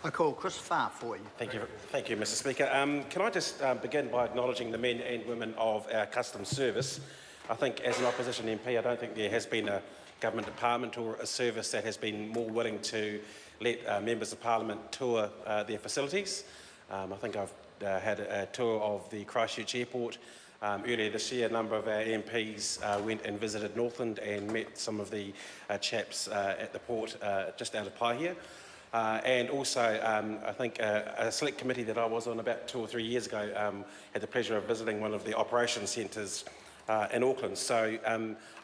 I call Chris Farr for you. Thank you, Mr. Speaker. Can I just begin by acknowledging the men and women of our Customs Service? I think, as an opposition MP, I don't think there has been a government department or a service that has been more willing to let members of Parliament tour their facilities. I think I've had a tour of the Christchurch Airport. Earlier this year, a number of our MPs went and visited Northland and met some of the chaps at the port just out of Paihia. And also, I think a select committee that I was on about 2 or 3 years ago had the pleasure of visiting one of the operations centres in Auckland. So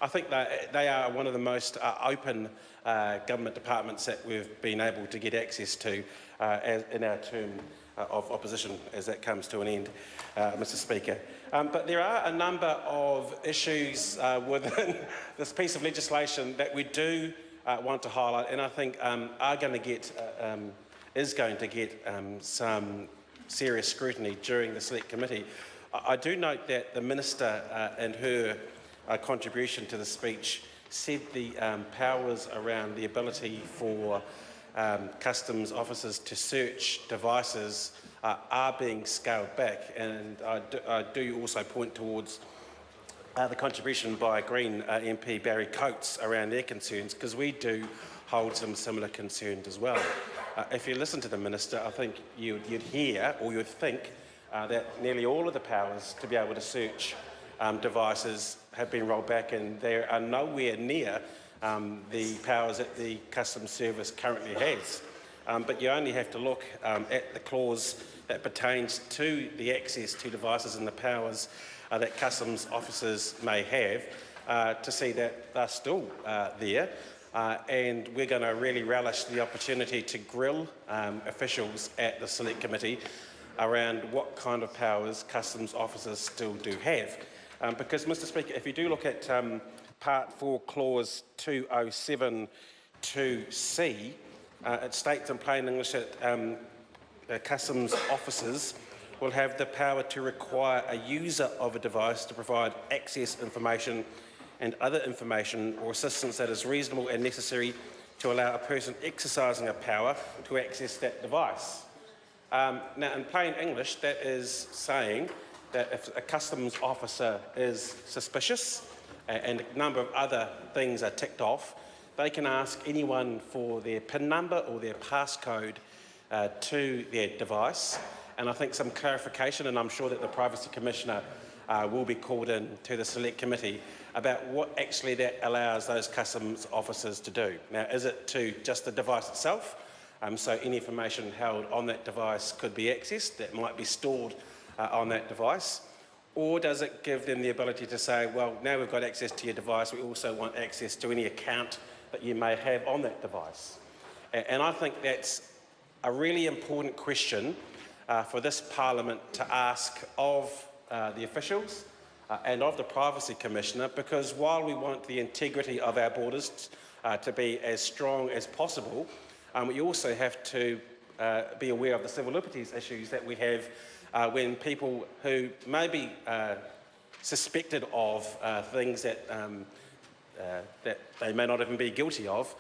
I think that they are one of the most open government departments that we've been able to get access to in our term of opposition as that comes to an end, Mr. Speaker. But there are a number of issues within this piece of legislation that we do want to highlight, and I think is going to get some serious scrutiny during the Select Committee. I do note that the Minister, in her contribution to the speech, said the powers around the ability for customs officers to search devices are being scaled back, and I do also point towards the contribution by Green MP Barry Coates around their concerns, because we do hold some similar concerns as well. If you listen to the Minister, I think you'd hear, or you'd think, that nearly all of the powers to be able to search devices have been rolled back, and they are nowhere near the powers that the Customs Service currently has. But you only have to look at the clause that pertains to the access to devices and the powers that customs officers may have to see that they're still there. And we're going to really relish the opportunity to grill officials at the Select Committee around what kind of powers customs officers still do have. Because, Mr. Speaker, if you do look at Part 4, Clause 207(2)(c), it states in plain English that customs officers will have the power to require a user of a device to provide access information and other information or assistance that is reasonable and necessary to allow a person exercising a power to access that device. Now, in plain English, that is saying that if a customs officer is suspicious and a number of other things are ticked off, they can ask anyone for their PIN number or their passcode to their device. And I think some clarification, and I'm sure that the Privacy Commissioner will be called in to the Select Committee about what actually that allows those customs officers to do. Now, is it to just the device itself? So any information held on that device could be accessed, that might be stored on that device? Or does it give them the ability to say, well, now we've got access to your device, we also want access to any account that you may have on that device? And I think that's a really important question for this Parliament to ask of the officials and of the Privacy Commissioner, because while we want the integrity of our borders to be as strong as possible, we also have to be aware of the civil liberties issues that we have when people who may be suspected of things that they may not even be guilty of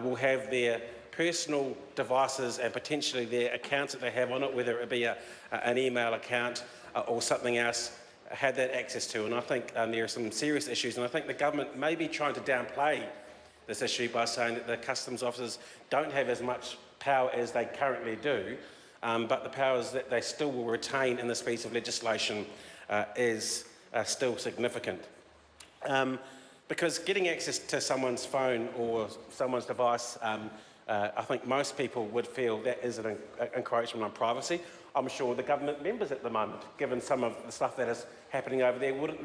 will have their personal devices and potentially their accounts that they have on it, whether it be an email account or something else, had that access to. And I think there are some serious issues, and I think the government may be trying to downplay this issue by saying that the customs officers don't have as much power as they currently do, but the powers that they still will retain in this piece of legislation is still significant. Because getting access to someone's phone or someone's device, I think most people would feel that is an encroachment on privacy. I'm sure the government members at the moment, given some of the stuff that is happening over there, wouldn't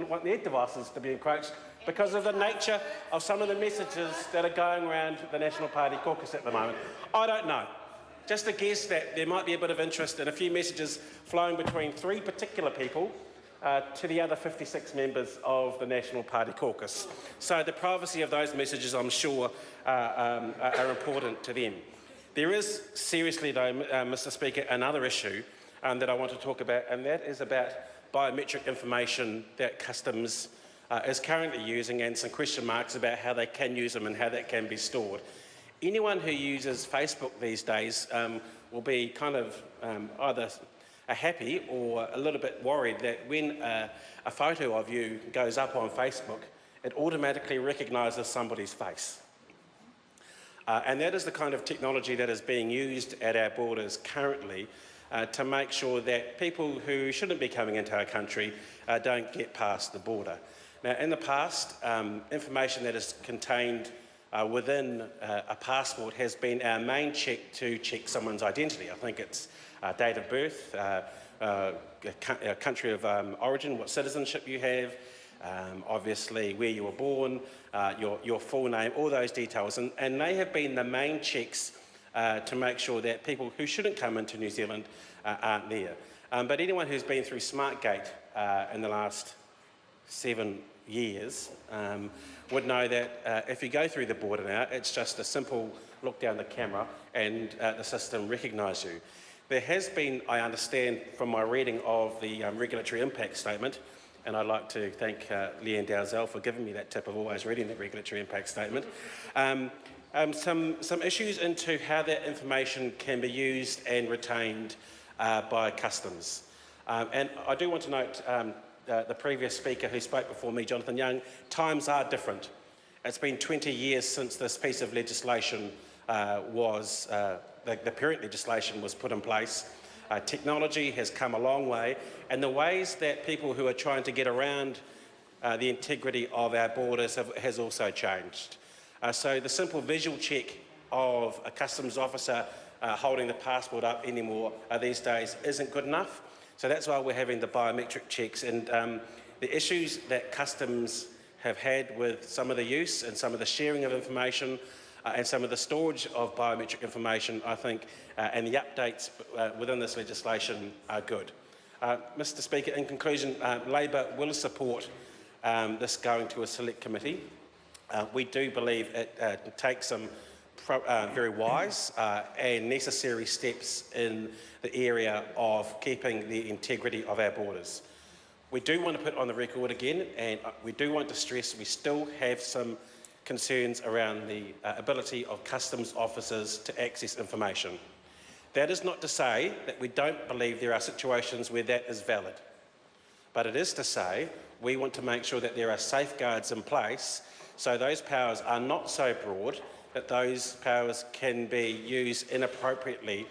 want their devices to be encroached because of the nature of some of the messages that are going around the National Party caucus at the moment. I don't know. Just a guess that there might be a bit of interest in a few messages flowing between 3 particular people to the other 56 members of the National Party caucus. So the privacy of those messages, I'm sure, are important to them. There is seriously, though, Mr. Speaker, another issue that I want to talk about, and that is about biometric information that Customs is currently using, and some question marks about how they can use them and how that can be stored. anyone who uses Facebook these days will be kind of either happy or a little bit worried that when a photo of you goes up on Facebook, it automatically recognises somebody's face. And that is the kind of technology that is being used at our borders currently to make sure that people who shouldn't be coming into our country don't get past the border. Now, in the past, information that is contained within a passport has been our main check to check someone's identity. I think it's date of birth, country of origin, what citizenship you have, obviously where you were born, your full name, all those details. And they have been the main checks to make sure that people who shouldn't come into New Zealand aren't there. But anyone who's been through SmartGate in the last 7 years would know that if you go through the border now, it's just a simple look down the camera and the system recognises you. There has been, I understand from my reading of the regulatory impact statement, and I'd like to thank Leanne Dalzell for giving me that tip of always reading the regulatory impact statement, some issues into how that information can be used and retained by customs. And I do want to note the previous speaker who spoke before me, Jonathan Young, times are different. It's been 20 years since this piece of legislation the parent legislation was put in place. Technology has come a long way, and the ways that people who are trying to get around the integrity of our borders has also changed. So the simple visual check of a customs officer holding the passport up anymore these days isn't good enough. So that's why we're having the biometric checks, and the issues that customs have had with some of the use and some of the sharing of information and some of the storage of biometric information, I think, and the updates within this legislation are good. Mr Speaker, in conclusion, Labor will support this going to a select committee. We do believe it takes some very wise and necessary steps in the area of keeping the integrity of our borders. We do want to put on the record again, and we do want to stress we still have some concerns around the ability of customs officers to access information. That is not to say that we don't believe there are situations where that is valid, but it is to say we want to make sure that there are safeguards in place so those powers are not so broad that those powers can be used inappropriately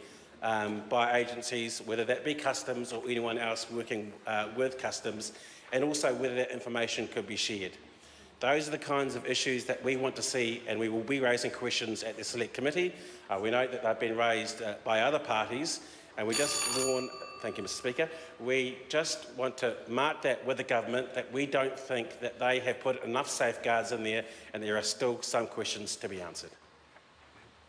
by agencies, whether that be customs or anyone else working with customs, and also whether that information could be shared. Those are the kinds of issues that we want to see, and we will be raising questions at the Select Committee. We know that they've been raised by other parties, and we just warn, thank you Mr Speaker, we just want to mark that with the government that we don't think that they have put enough safeguards in there and there are still some questions to be answered.